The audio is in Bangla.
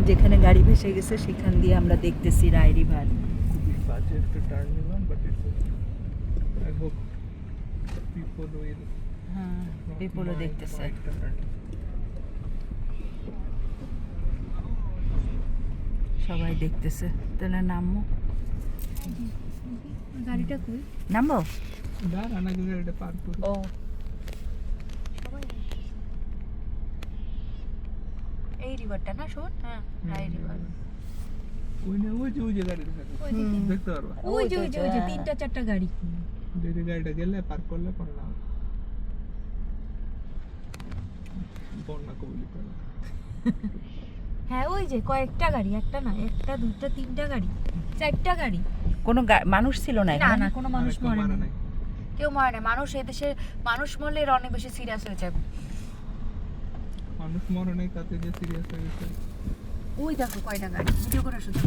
যেখানে গাড়ি ভেসে গেছে সেখান দিয়ে আমরা দেখতেছি রায় রিভার। খুবই বাজে একটা টার্ন নিলাম, but I hope people will হ্যাঁ, পিপলও দেখতেছে। সবাই দেখতেছে। তাহলে নামবো? গাড়িটা কই? নামবো? দাঁড়া না, গাড়িটা পার করো। ও এই রিভারটা না শোন? হ্যাঁ, রায় রিভার। ওই যে গাড়ি দেখা যাচ্ছে। ওই যে দেখতে পারবা ওই যে তিনটা চারটা গাড়ি। যে গাড়িটা গেলে পার্ক করলে পড়লাম বন্যা কবলি করে। হ্যাঁ ওই যে কয়েকটা গাড়ি, একটা না, একটা দুইটা তিনটা গাড়ি, চারটা গাড়ি। কোনো মানুষ ছিল না না এখানে? না, কোনো মানুষ আরেকটা মরে মারা না। নাই। কেউ মরে না। মানুষ এদেশে মানুষ মরলে এরা অনেক বেশি সিরিয়াস হয়ে যায়। মানুষ মরে নাই, তাতে যে সিরিয়াস হয়ে গেছে। ওই দেখো কয়টা গাড়ি, ভিডিও করে শুধু।